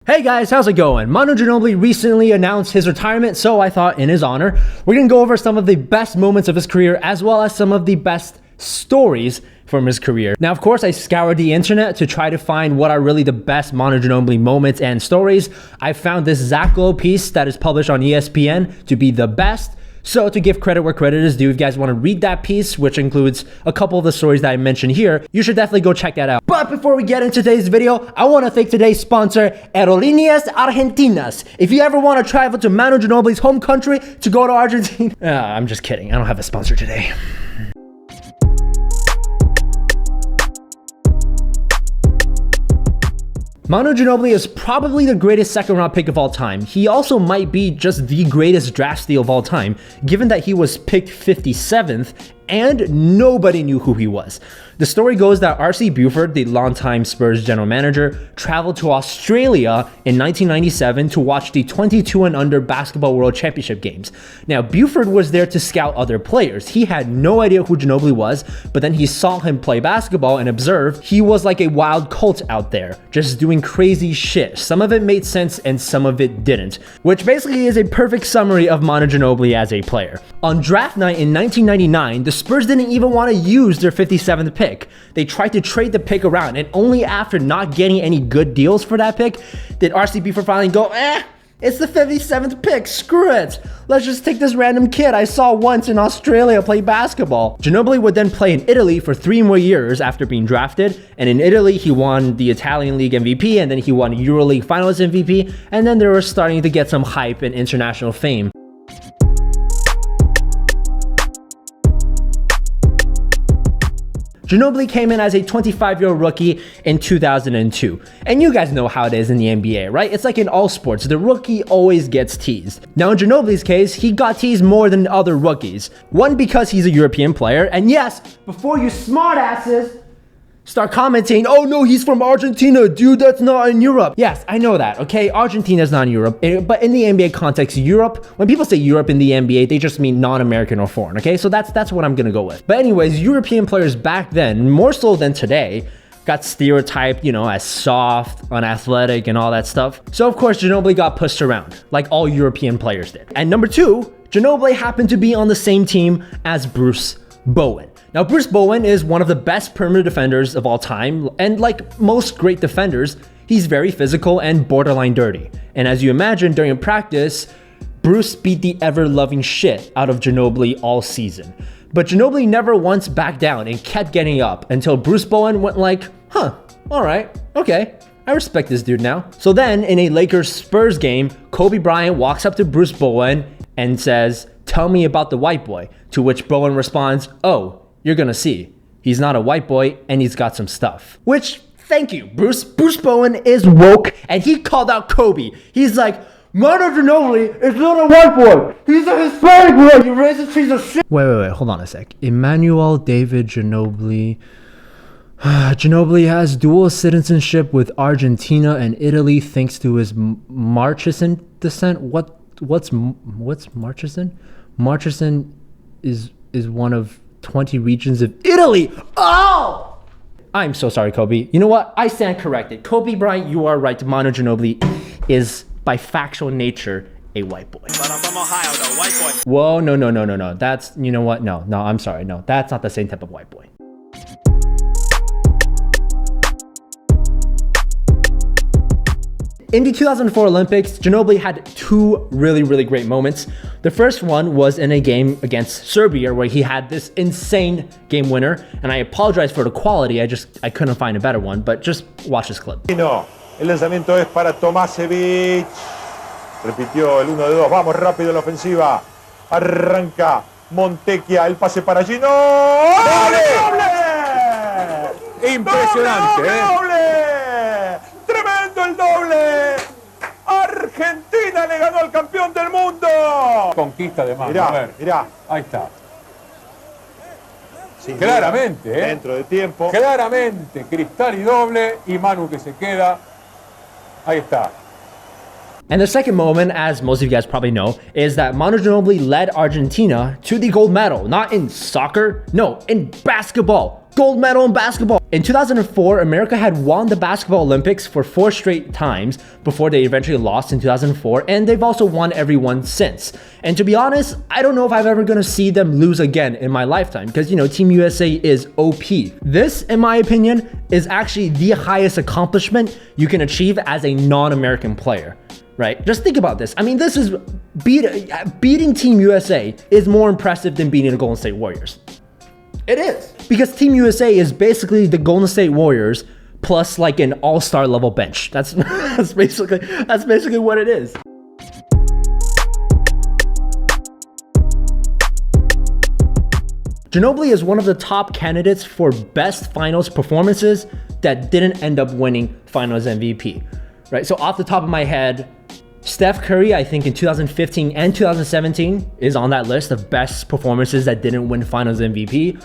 Hey guys, how's it going? Manu Ginóbili recently announced his retirement, so I thought in his honor, we're gonna go over some of the best moments of his career as well as some of the best stories from his career. Now, of course, I scoured the internet to try to find what are really the best Manu Ginóbili moments and stories. I found this Zach Lowe piece that is published on ESPN to be the best. So to give credit where credit is due, if you guys want to read that piece, which includes a couple of the stories that I mentioned here, you should definitely go check that out. But before we get into today's video, I want to thank today's sponsor, Aerolíneas Argentinas. If you ever want to travel to Manu Ginóbili's home country to go to Argentina, I'm just kidding. I don't have a sponsor today. Manu Ginóbili is probably the greatest second round pick of all time. He also might be just the greatest draft steal of all time, given that he was picked 57th and nobody knew who he was. The story goes that R.C. Buford, the longtime Spurs general manager, traveled to Australia in 1997 to watch the 22 and under Basketball World Championship games. Now, Buford was there to scout other players. He had no idea who Ginóbili was, but then he saw him play basketball and observed he was like a wild colt out there, just doing crazy shit. Some of it made sense and some of it didn't, which basically is a perfect summary of Manu Ginóbili as a player. On draft night in 1999, the Spurs didn't even want to use their 57th pick. They tried to trade the pick around, and only after not getting any good deals for that pick did R.C. Buford finally go, it's the 57th pick, screw it. Let's just take this random kid I saw once in Australia play basketball. Ginóbili would then play in Italy for 3 more years after being drafted, and in Italy he won the Italian League MVP, and then he won EuroLeague Finals MVP, and then they were starting to get some hype and international fame. Ginóbili came in as a 25-year-old rookie in 2002. And you guys know how it is in the NBA, right? It's like in all sports, the rookie always gets teased. Now in Ginóbili's case, he got teased more than other rookies. One, because he's a European player, and yes, before you smartasses start commenting, oh no, he's from Argentina, dude, that's not in Europe. Yes, I know that, okay? Argentina's not in Europe, but in the NBA context, Europe, when people say Europe in the NBA, they just mean non-American or foreign, okay? So that's what I'm gonna go with. But anyways, European players back then, more so than today, got stereotyped, as soft, unathletic, and all that stuff. So of course, Ginóbili got pushed around, like all European players did. And number 2, Ginóbili happened to be on the same team as Bruce Bowen. Now, Bruce Bowen is one of the best perimeter defenders of all time, and like most great defenders, he's very physical and borderline dirty. And as you imagine, during practice, Bruce beat the ever-loving shit out of Ginóbili all season. But Ginóbili never once backed down and kept getting up until Bruce Bowen went like, all right, okay, I respect this dude now. So then, in a Lakers-Spurs game, Kobe Bryant walks up to Bruce Bowen and says, "Tell me about the white boy," to which Bowen responds, "Oh, you're gonna see. He's not a white boy and he's got some stuff." Which, thank you, Bruce. Bruce Bowen is woke and he called out Kobe. He's like, Manu Ginóbili is not a white boy. He's a Hispanic boy. You racist piece of shit. Wait, hold on a sec. Emmanuel David Ginóbili. Ginóbili has dual citizenship with Argentina and Italy thanks to his Marxist descent. What's Marxist? Marxist is one of 20 regions of Italy. Oh! I'm so sorry, Kobe. You know what? I stand corrected. Kobe Bryant, you are right. Manu Ginóbili is, by factual nature, a white boy. But I'm from Ohio, though. White boy. Whoa, no. That's, you know what? No, I'm sorry. No, that's not the same type of white boy. In the 2004 Olympics, Ginóbili had 2 really great moments. The first one was in a game against Serbia where he had this insane game winner, and I apologize for the quality, I couldn't find a better one, but just watch this clip. No, el lanzamiento es para Tomasevic. Repitió el 1 de 2, vamos rápido en la ofensiva. Arranca Montecchia, el pase para Gino. ¡Doble! ¡Doble! Impresionante, ¡Doble! ¡Tremendo el doble! Argentina le ganó al campeón del mundo. Conquista de Manu. Mirá. Ahí está. Sin claramente, dentro de tiempo. Claramente, cristal y doble, y Manu que se queda. Ahí está. And the second moment, as most of you guys probably know, is that Manu Ginóbili led Argentina to the gold medal. Not in soccer, no, in basketball. gold medal in basketball. In 2004, America had won the basketball Olympics for 4 straight times before they eventually lost in 2004, and they've also won every one since. And to be honest, I don't know if I'm ever gonna see them lose again in my lifetime, because, you know, Team USA is OP. This, in my opinion, is actually the highest accomplishment you can achieve as a non-American player. Right? Just think about this. I mean, this is beating Team USA is more impressive than beating the Golden State Warriors. It is. Because Team USA is basically the Golden State Warriors plus like an all-star level bench. That's basically what it is. Ginóbili is one of the top candidates for best finals performances that didn't end up winning finals MVP. Right? So off the top of my head, Steph Curry, I think in 2015 and 2017 is on that list of best performances that didn't win finals MVP.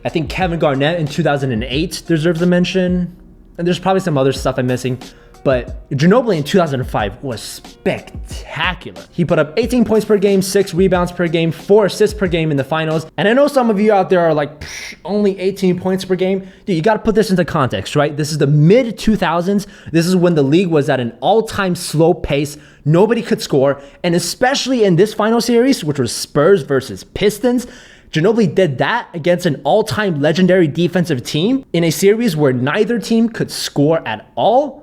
I think Kevin Garnett in 2008 deserves a mention. And there's probably some other stuff I'm missing. But Ginóbili in 2005 was spectacular. He put up 18 points per game, 6 rebounds per game, 4 assists per game in the finals. And I know some of you out there are like, only 18 points per game. Dude, you gotta put this into context, right? This is the mid 2000s. This is when the league was at an all-time slow pace. Nobody could score. And especially in this final series, which was Spurs versus Pistons, Ginóbili did that against an all-time legendary defensive team in a series where neither team could score at all.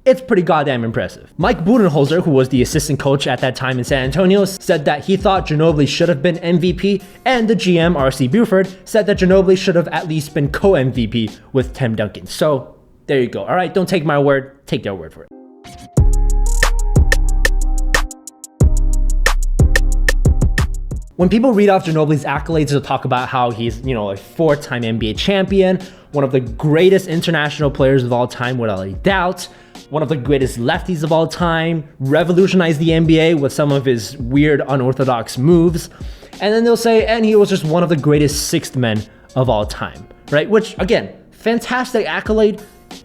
It's pretty goddamn impressive. Mike Budenholzer, who was the assistant coach at that time in San Antonio, said that he thought Ginóbili should have been MVP, and the GM, R.C. Buford, said that Ginóbili should have at least been co-MVP with Tim Duncan. So there you go. All right, don't take my word, take their word for it. When people read off Ginóbili's accolades, they'll talk about how he's, you know, a 4-time NBA champion, one of the greatest international players of all time without a doubt, one of the greatest lefties of all time, revolutionized the NBA with some of his weird unorthodox moves. And then they'll say, and he was just one of the greatest sixth men of all time, right? Which, again, fantastic accolade.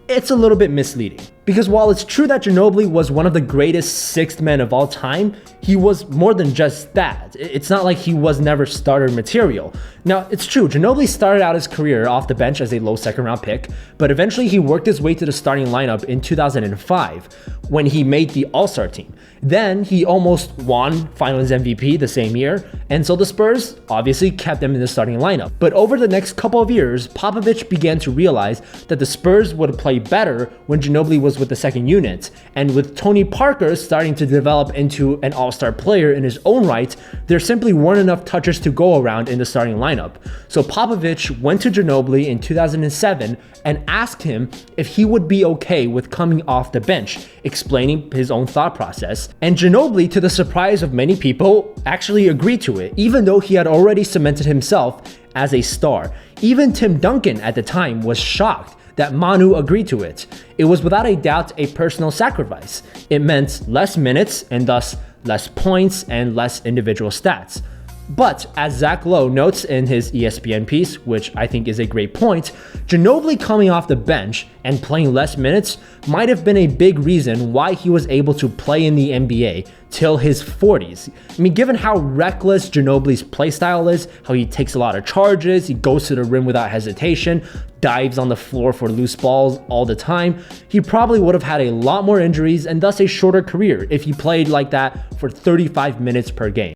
It's a little bit misleading. Because while it's true that Ginóbili was one of the greatest sixth men of all time, he was more than just that. It's not like he was never starter material. Now, it's true, Ginóbili started out his career off the bench as a low second round pick, but eventually he worked his way to the starting lineup in 2005 when he made the All-Star team. Then he almost won Finals MVP the same year, and so the Spurs obviously kept him in the starting lineup. But over the next couple of years, Popovich began to realize that the Spurs would play better when Ginóbili was with the second unit, and with Tony Parker starting to develop into an all-star player in his own right, there simply weren't enough touches to go around in the starting lineup. So Popovich went to Ginóbili in 2007 and asked him if he would be okay with coming off the bench, explaining his own thought process. And Ginóbili, to the surprise of many people, actually agreed to it, even though he had already cemented himself as a star. Even Tim Duncan at the time was shocked that Manu agreed to it. It was without a doubt a personal sacrifice. It meant less minutes and thus less points and less individual stats. But as Zach Lowe notes in his ESPN piece, which I think is a great point, Ginóbili coming off the bench and playing less minutes might have been a big reason why he was able to play in the NBA till his 40s. I mean, given how reckless Ginóbili's playstyle is, how he takes a lot of charges, he goes to the rim without hesitation, dives on the floor for loose balls all the time, he probably would have had a lot more injuries and thus a shorter career if he played like that for 35 minutes per game.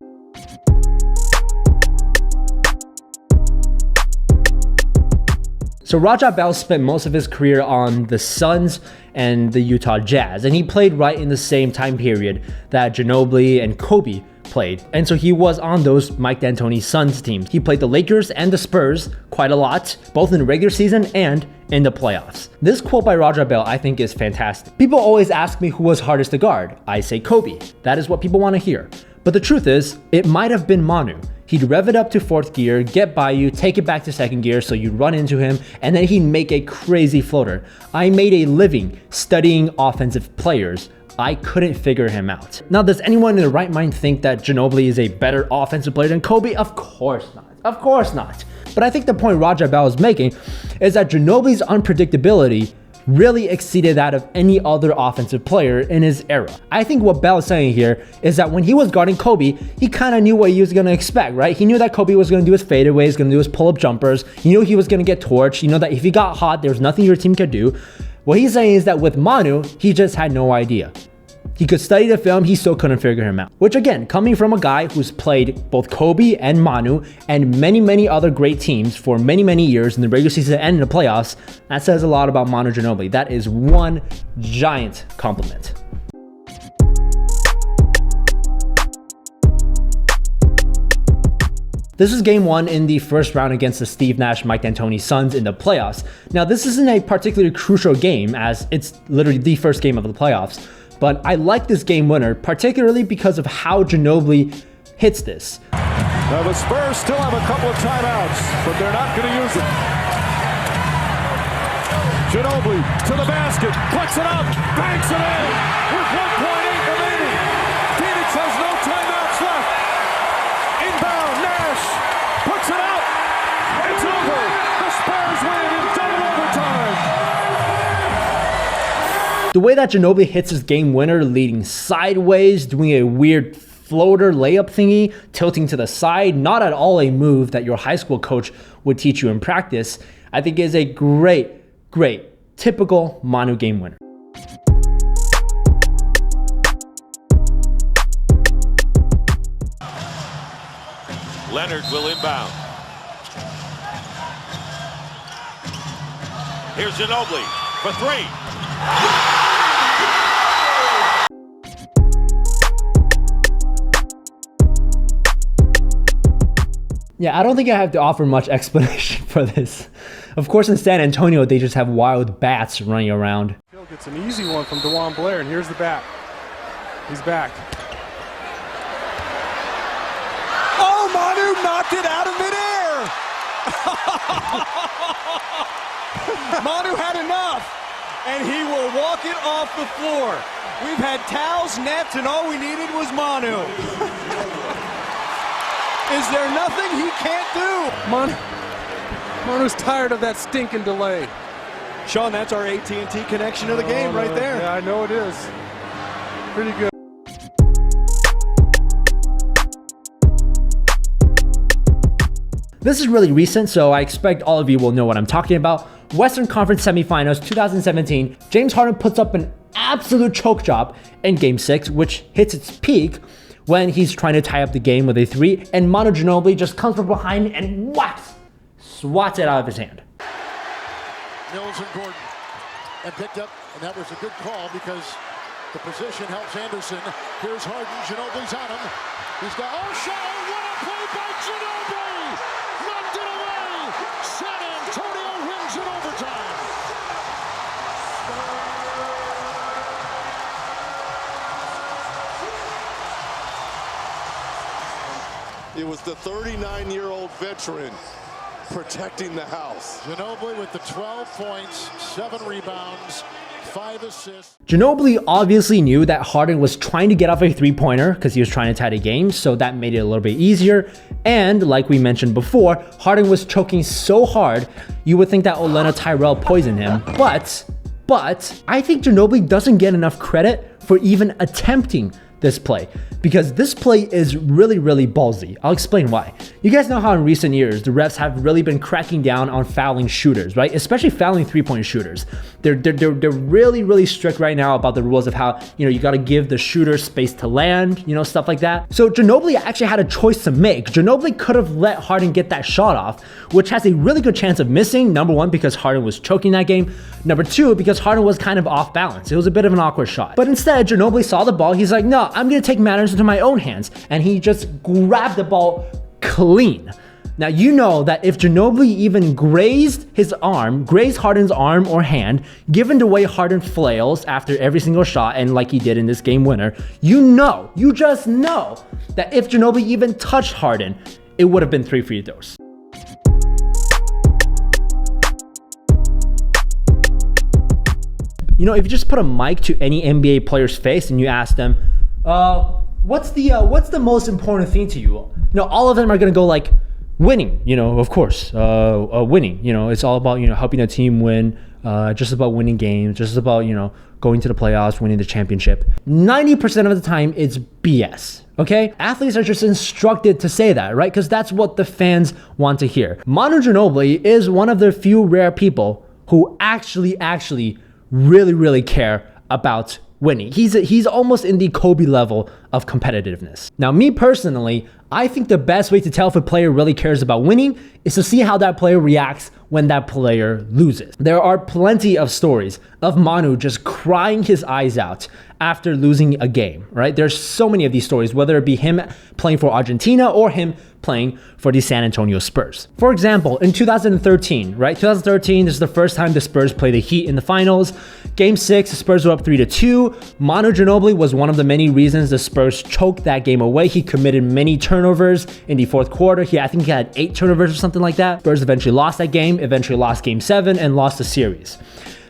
So Raja Bell spent most of his career on the Suns and the Utah Jazz, and he played right in the same time period that Ginóbili and Kobe played. And so he was on those Mike D'Antoni Suns teams. He played the Lakers and the Spurs quite a lot, both in the regular season and in the playoffs. This quote by Raja Bell I think is fantastic. People always ask me who was hardest to guard. I say Kobe. That is what people want to hear. But the truth is, it might have been Manu. He'd rev it up to fourth gear, get by you, take it back to second gear so you'd run into him, and then he'd make a crazy floater. I made a living studying offensive players. I couldn't figure him out. Now, does anyone in their right mind think that Ginóbili is a better offensive player than Kobe? Of course not. Of course not. But I think the point Raja Bell is making is that Ginóbili's unpredictability really exceeded that of any other offensive player in his era. I think what Bell is saying here is that when he was guarding Kobe, he kind of knew what he was going to expect, right? He knew that Kobe was going to do his fadeaways, going to do his pull-up jumpers. He knew he was going to get torched. You know that if he got hot, there's nothing your team could do. What he's saying is that with Manu, he just had no idea. He could study the film, he still couldn't figure him out. Which again, coming from a guy who's played both Kobe and Manu and many other great teams for many years in the regular season and in the playoffs, that says a lot about Manu Ginóbili. That is one giant compliment. This is game 1 in the first round against the Steve Nash, Mike D'Antoni Suns in the playoffs. Now, this isn't a particularly crucial game as it's literally the first game of the playoffs, but I like this game winner, particularly because of how Ginóbili hits this. Now the Spurs still have a couple of timeouts, but they're not going to use it. Ginóbili to the basket, puts it up, banks it in with 1.8 remaining. Phoenix has no timeouts left. Inbound, Nash puts it up. It's over. The Spurs win in double overtime. The way that Ginóbili hits his game winner, leading sideways, doing a weird floater layup thingy, tilting to the side, not at all a move that your high school coach would teach you in practice, I think is a great, typical Manu game winner. Leonard will inbound. Here's Ginóbili for 3. Yeah, I don't think I have to offer much explanation for this. Of course, in San Antonio, they just have wild bats running around. Phil gets an easy one from DeJuan Blair, and here's the bat. He's back. Oh, Manu knocked it out of midair! Manu had enough, and he will walk it off the floor. We've had towels, nets, and all we needed was Manu. Is there nothing he can't do? Manu's tired of that stinking delay. Sean, that's our AT&T connection of the game right there. Yeah, I know it is. Pretty good. This is really recent, so I expect all of you will know what I'm talking about. Western Conference Semifinals 2017, James Harden puts up an absolute choke job in Game 6, which hits its peak when he's trying to tie up the game with a 3, and Manu Ginóbili just comes from behind and swats it out of his hand. Mills and Gordon, and picked up, and that was a good call because the position helps Anderson. Here's Harden, Ginobili's on him. He's got, what a play by Ginóbili! Knocked it away! San Antonio wins in overtime. It was the 39-year-old veteran protecting the house. Ginóbili with the 12 points, 7 rebounds, 5 assists. Ginóbili obviously knew that Harden was trying to get off a 3-pointer because he was trying to tie the game, so that made it a little bit easier. And like we mentioned before, Harden was choking so hard, you would think that Olena Tyrell poisoned him. But I think Ginóbili doesn't get enough credit for even attempting this play, because this play is really ballsy. I'll explain why. You guys know how in recent years the refs have really been cracking down on fouling shooters, right? Especially fouling 3-point shooters. They're really strict right now about the rules of how, you got to give the shooter space to land, stuff like that. So Ginóbili actually had a choice to make. Ginóbili could have let Harden get that shot off, which has a really good chance of missing. Number 1, because Harden was choking that game. Number 2, because Harden was kind of off balance. It was a bit of an awkward shot. But instead, Ginóbili saw the ball. He's like, no, I'm going to take matters into my own hands. And he just grabbed the ball clean. Now, you know that if Ginóbili even grazed Harden's arm or hand, given the way Harden flails after every single shot, and like he did in this game winner, you just know that if Ginóbili even touched Harden, it would have been 3 free throws. If you just put a mic to any NBA player's face and you ask them, what's the most important thing to you? All of them are gonna go like, winning, of course, winning, it's all about, helping a team win, just about winning games, just about, going to the playoffs, winning the championship. 90% of the time, it's BS. Okay? Athletes are just instructed to say that, right? Because that's what the fans want to hear. Manu Ginóbili is one of the few rare people who actually really care about winning. He's almost in the Kobe level of competitiveness. Now, me personally, I think the best way to tell if a player really cares about winning is to see how that player reacts when that player loses. There are plenty of stories of Manu just crying his eyes out after losing a game, right? There's so many of these stories, whether it be him playing for Argentina or him playing for the San Antonio Spurs. For example, in 2013, right? 2013, this is the first time the Spurs play the Heat in the finals. Game 6, the Spurs were up 3-2. Manu Ginóbili was one of the many reasons the Spurs choked that game away. He committed many turnovers in the fourth quarter. I think he had 8 turnovers or something like that. Spurs eventually lost that game, eventually lost Game 7, and lost the series.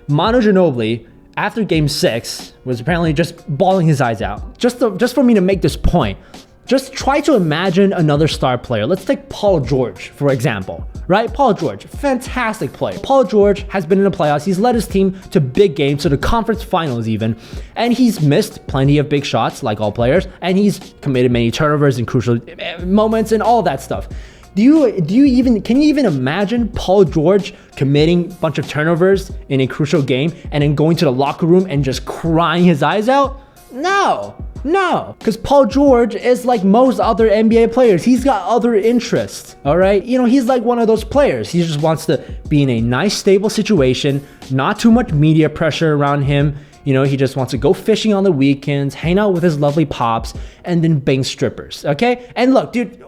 Manu Ginóbili, after Game 6, was apparently just bawling his eyes out. Just for me to make this point, just try to imagine another star player. Let's take Paul George, for example, right? Paul George, fantastic player. Paul George has been in the playoffs. He's led his team to big games, to the conference finals even, and he's missed plenty of big shots, like all players, and he's committed many turnovers in crucial moments and all that stuff. Can you even imagine Paul George committing a bunch of turnovers in a crucial game and then going to the locker room and just crying his eyes out? No, because Paul George is like most other NBA players. He's got other interests, all right? He's like one of those players. He just wants to be in a nice, stable situation, not too much media pressure around him. He just wants to go fishing on the weekends, hang out with his lovely pops, and then bang strippers, okay? And look, dude,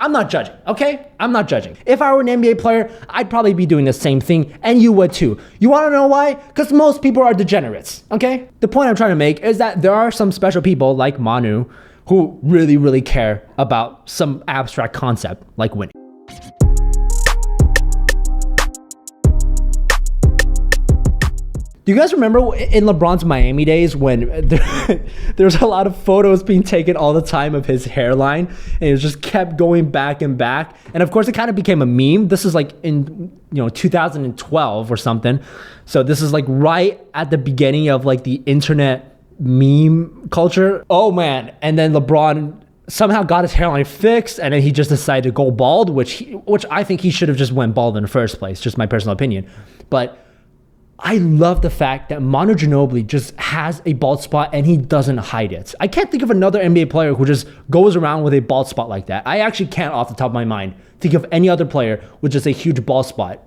I'm not judging, okay? I'm not judging. If I were an NBA player, I'd probably be doing the same thing, and you would too. You wanna know why? Because most people are degenerates, okay? The point I'm trying to make is that there are some special people like Manu who really care about some abstract concept like winning. Do you guys remember in LeBron's Miami days when there was a lot of photos being taken all the time of his hairline, and it just kept going back and back? And of course, it kind of became a meme. This is like in 2012 or something. So this is like right at the beginning of like the internet meme culture. Oh man! And then LeBron somehow got his hairline fixed, and then he just decided to go bald, which I think he should have just went bald in the first place. Just my personal opinion, but I love the fact that Manu Ginóbili just has a bald spot and he doesn't hide it. I can't think of another NBA player who just goes around with a bald spot like that. I actually can't, off the top of my mind, think of any other player with just a huge bald spot.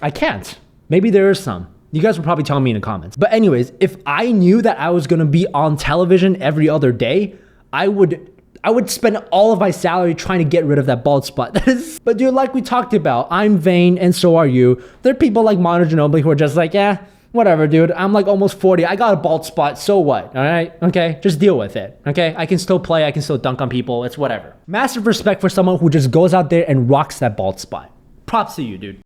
I can't. Maybe there is some. You guys will probably tell me in the comments. But anyways, if I knew that I was going to be on television every other day, I would spend all of my salary trying to get rid of that bald spot. But dude, like we talked about, I'm vain and so are you. There are people like Manu Ginóbili who are just like, yeah, whatever, dude. I'm like almost 40. I got a bald spot. So what? All right? Okay? Just deal with it. Okay? I can still play. I can still dunk on people. It's whatever. Massive respect for someone who just goes out there and rocks that bald spot. Props to you, dude.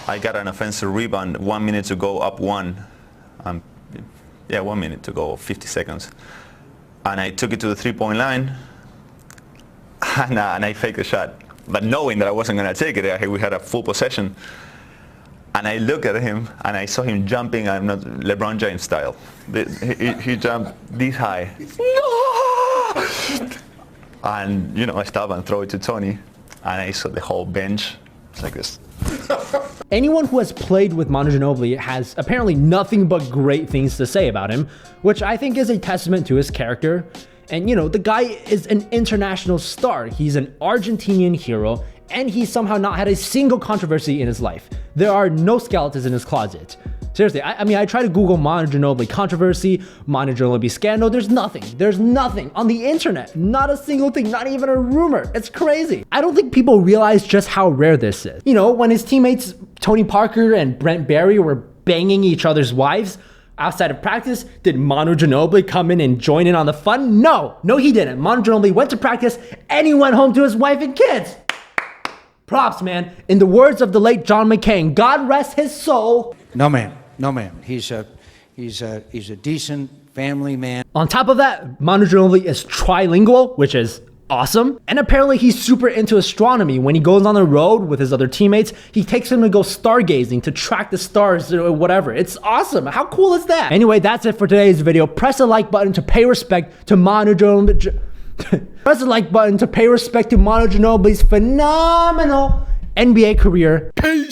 I got an offensive rebound, 1 minute to go, up 1. 1 minute to go, 50 seconds. And I took it to the 3-point line, and I faked the shot. But knowing that I wasn't going to take it, we had a full possession. And I looked at him, and I saw him jumping, I'm not LeBron James style. He jumped this high. And, I stop and throw it to Tony, and I saw the whole bench. It's like this. Anyone who has played with Manu Ginóbili has apparently nothing but great things to say about him, which I think is a testament to his character. And the guy is an international star. He's an Argentinian hero, and he's somehow not had a single controversy in his life. There are no skeletons in his closet. Seriously, I try to Google Manu Ginóbili controversy, Manu Ginóbili scandal. There's nothing on the internet. Not a single thing, not even a rumor. It's crazy. I don't think people realize just how rare this is. When his teammates Tony Parker and Brent Barry were banging each other's wives outside of practice, did Manu Ginóbili come in and join in on the fun? No, he didn't. Manu Ginóbili went to practice and he went home to his wife and kids. Props, man. In the words of the late John McCain, God rest his soul. No, ma'am. He's a decent, family man. On top of that, Manu Ginóbili is trilingual, which is awesome. And apparently he's super into astronomy. When he goes on the road with his other teammates, he takes them to go stargazing, to track the stars or whatever. It's awesome. How cool is that? Anyway, that's it for today's video. Press the like button to pay respect to Manu Ginóbili. Press the like button to pay respect to Manu Ginobili's phenomenal NBA career. Peace!